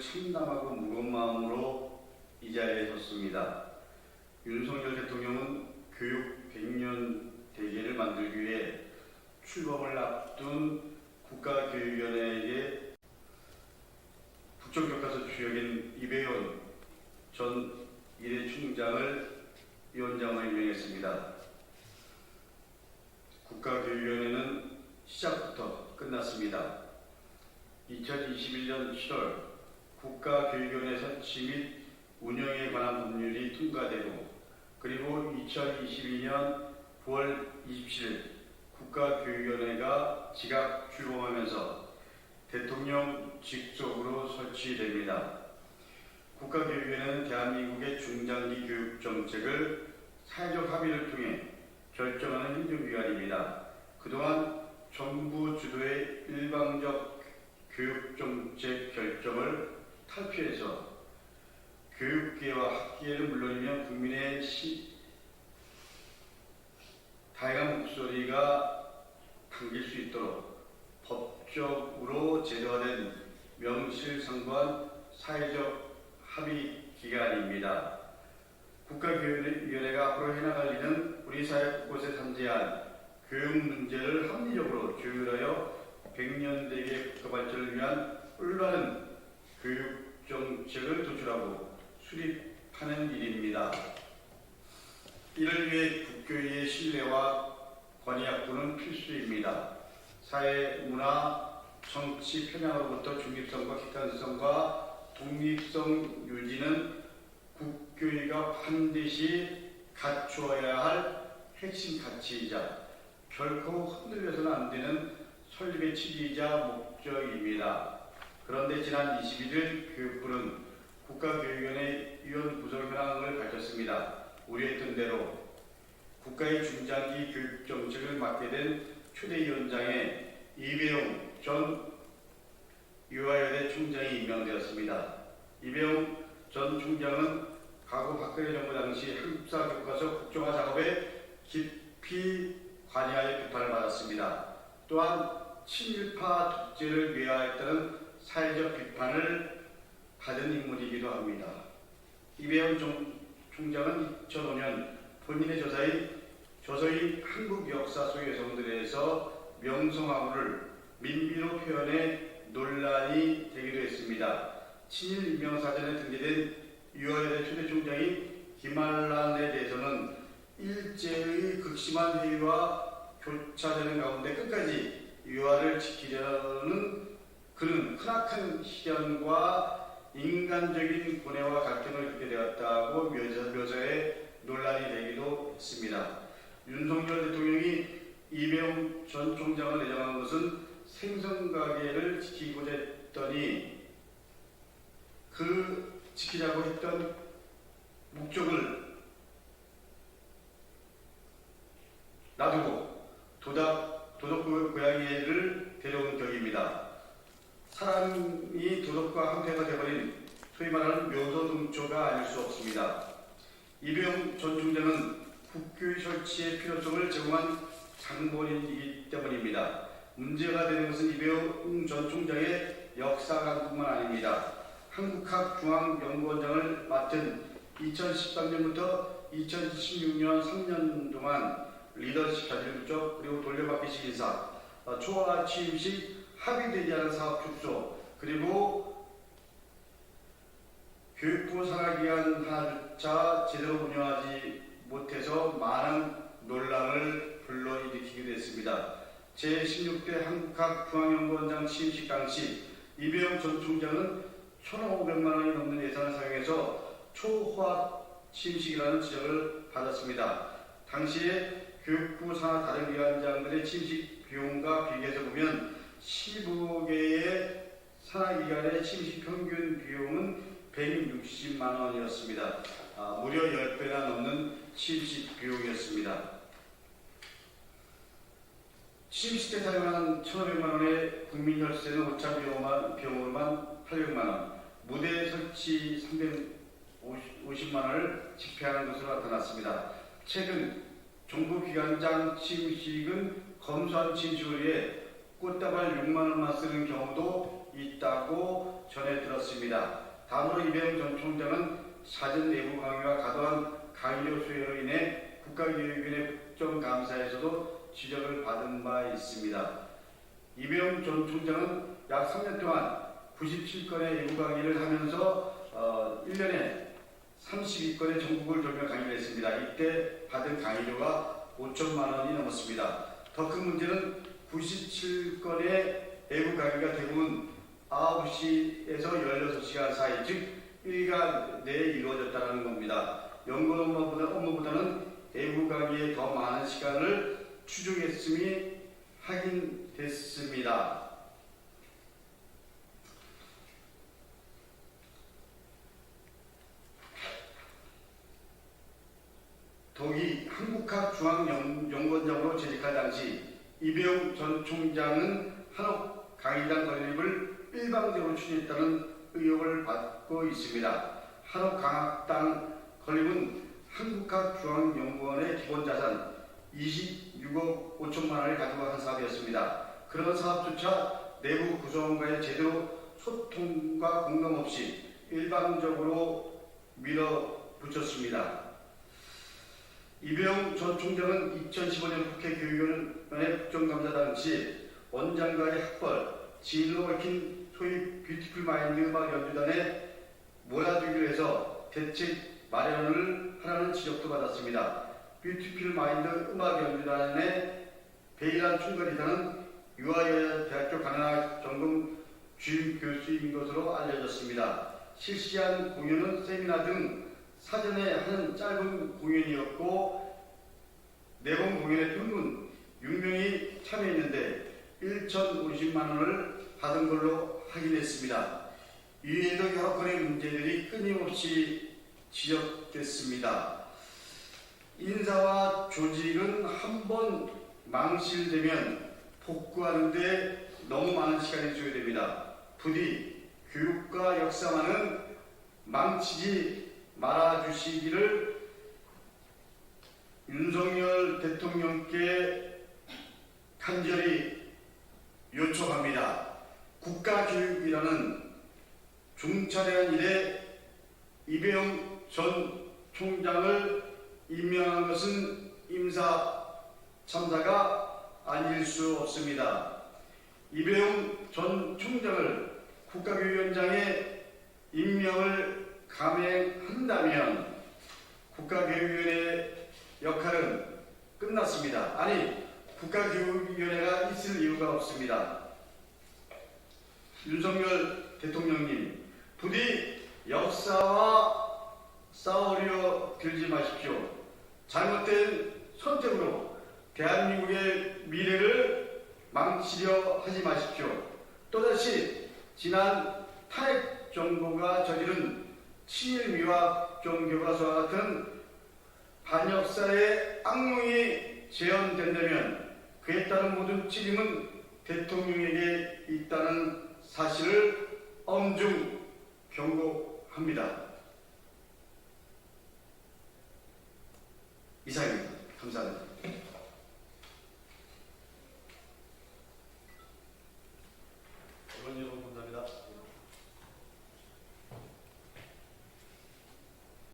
참담하고 무거운 마음으로 이 자리에 섰습니다. 윤석열 대통령은 교육 100년 대계를 만들기 위해 출범을 앞둔 국가교육위원회에게 국정교과서 주역인 이배원 전 1회 총장을 위원장으로 임명했습니다. 국가교육위원회는 시작부터 끝났습니다. 2021년 7월 국가교육위원회 설치 및 운영에 관한 법률이 통과되고, 그리고 2022년 9월 27일 국가교육위원회가 지각 출범하면서 대통령 직속으로 설치됩니다. 국가교육위원회는 대한민국의 중장기 교육 정책을 사회적 합의를 통해 결정하는 행정기관입니다. 그동안 정부 주도의 일방적 교육정책 결정을 탈피해서 교육계와 학계를 물론이며 국민의 다양한 목소리가 담길 수 있도록 법적으로 제도화된 명실상부한 사회적 합의 기관입니다. 국가교육위원회가 앞으로 해나갈 일은 우리 사회 곳곳에 산재한 교육 문제를 합리적으로 조율하여 100년 대계 국가 발전을 위한 올바른 교육 정책을 도출하고 수립하는 일입니다. 이를 위해 국교의 신뢰와 권위 확보는 필수입니다. 사회, 문화, 정치 편향으로부터 중립성과 객관성과 독립성 유지는 국교회가 반드시 갖추어야 할 핵심 가치이자 결코 흔들려서는 안 되는 설립의 취지이자 목적입니다. 그런데 지난 21일 교육부는 국가교육위원회 위원 구성 현황을 밝혔습니다. 우려했던 대로 국가의 중장기 교육정책을 맡게 된 초대위원장에 이배용 전 유아여대 총장이 임명되었습니다. 이배용 전 총장은 과거 박근혜 정부 당시 한국사 교과서 국정화 작업에 깊이 관여하여 비판을 받았습니다. 또한 친일파 독재를 외화했다는 사회적 비판을 받은 인물이기도 합니다. 이배용 총장은 2005년 본인의 저서인 한국 역사 속의 여성들에서 명성황후를 민비로 표현해 논란이 되기도 했습니다. 친일 인명사전에 등재된 유아여대 초대 총장인 김한란에 대해서는 일제의 극심한 해이와 교차되는 가운데 끝까지 유아를 지키려는 그는 크나큰 시련과 인간적인 고뇌와 갈등을 겪게 되었다고 묘사해 논란이 되기도 했습니다. 윤석열 대통령이 이배용 전 총장을 내정한 것은 생선가게를 지키고자 했더니 그 지키자고 했던 목적을 놔두고 도덕고양이를 데려온 격입니다. 사람이 도덕과 한패가 되어버린 소위 말하는 묘소동초가 아닐 수 없습니다. 이배용 전 총장은 국교의 설치의 필요성을 제공한 장본인이기 때문입니다. 문제가 되는 것은 이배용 전 총장의 역사관뿐만 아닙니다. 한국학중앙연구원장을 맡은 2013년부터 2016년 3년 동안 리더십 자질부족 그리고 돌려받기식 인사, 초과 취임식, 합의되지 않은 사업 축소, 그리고 교육부 산하기관 하나조차 제대로 운영하지 못해서 많은 논란을 불러일으키기도 했습니다. 제16대 한국학중앙연구원장 취임식 당시 이배용 전 총장은 1,500만 원이 넘는 예산을 사용해서 초호화 취임식이라는 지적을 받았습니다. 당시에 교육부 산하 다른 기관장들의 취임식 비용과 비교해서 보면 15개의 산하기관의 취임식 평균 비용은 160만 원이었습니다. 무려 10배나 넘는 취임식 비용이었습니다. 취임식 때 사용한 1,500만 원의 국민혈세는 오차 비용으로만 800만 원, 무대 설치 350만 원을 집행하는 것으로 나타났습니다. 최근 정부기관장 취임식은 검소한 취임식을 위해 꽃다발 6만 원만 쓰는 경우도 있다고 전해 들었습니다. 다음으로 이배영 전 총장은 사전 내부 강의와 과도한 강의료 수요로 인해 국가교육위원회 국정감사에서도 지적을 받은 바 있습니다. 이배영 전 총장은 약 3년 동안 97건의 외부 강의를 하면서 1년에 32건의 전국을 돌며 강의를 했습니다. 이때 받은 강의료가 5천만 원이 넘었습니다. 더 큰 문제는 97건의 외부 강의가 대부분 9시에서 16시간 사이, 즉 일간 내에 이루어졌다는 겁니다. 연구 업무보다는 외부 강의에 더 많은 시간을 추적했음이 확인됐습니다. 독이 한국학중앙연구원장으로 재직할 당시 이배영 전 총장은 한옥 강의단 건립을 일방적으로 추진했다는 의혹을 받고 있습니다. 한옥강학당 건립은 한국학중앙연구원의 기본자산 26억 5천만 원을 가지고 한 사업이었습니다. 그런 사업조차 내부 구성원과의 제대로 소통과 공감 없이 일방적으로 밀어붙였습니다. 이배영 전 총장은 2015년 국회 교육위원회 국정감사 당시 원장과의 학벌, 지인으로 얽힌 소위 뷰티풀 마인드 음악연주단에 몰아주기로 해서 대책 마련을 하라는 지적도 받았습니다. 뷰티풀 마인드 음악연주단의 배일한 총괄이사는 유아여자대학교 가나다 전공 주임 교수인 것으로 알려졌습니다. 실시한 공연은 세미나 등 사전에 하는 짧은 공연이었고 내본 공연에 평균 6명이 참여했는데 1,050만 원을 받은 걸로 확인했습니다. 이외에도 여러 건의 문제들이 끊임없이 지적됐습니다. 인사와 조직은 한번 망실되면 복구하는데 너무 많은 시간이 소요됩니다. 부디 교육과 역사만은 망치지 말아주시기를 윤석열 대통령께 간절히 요청합니다. 국가교육이라는 중차대한 일에 이배영 전 총장을 임명한 것은 임사 참사가 아닐 수 없습니다. 이배영 전 총장을 국가교육위원장에 임명을 감행한다면 국가교육위원회의 역할은 끝났습니다. 아니, 국가교육위원회가 있을 이유가 없습니다. 윤석열 대통령님, 부디 역사와 싸우려 들지 마십시오. 잘못된 선택으로 대한민국의 미래를 망치려 하지 마십시오. 또다시 지난 탄핵 정부가 저지른 친일미화 종교과서와 같은 반역사의 악몽이 재현된다면 그에 따른 모든 책임은 대통령에게 있다는 사실을 엄중 경고합니다.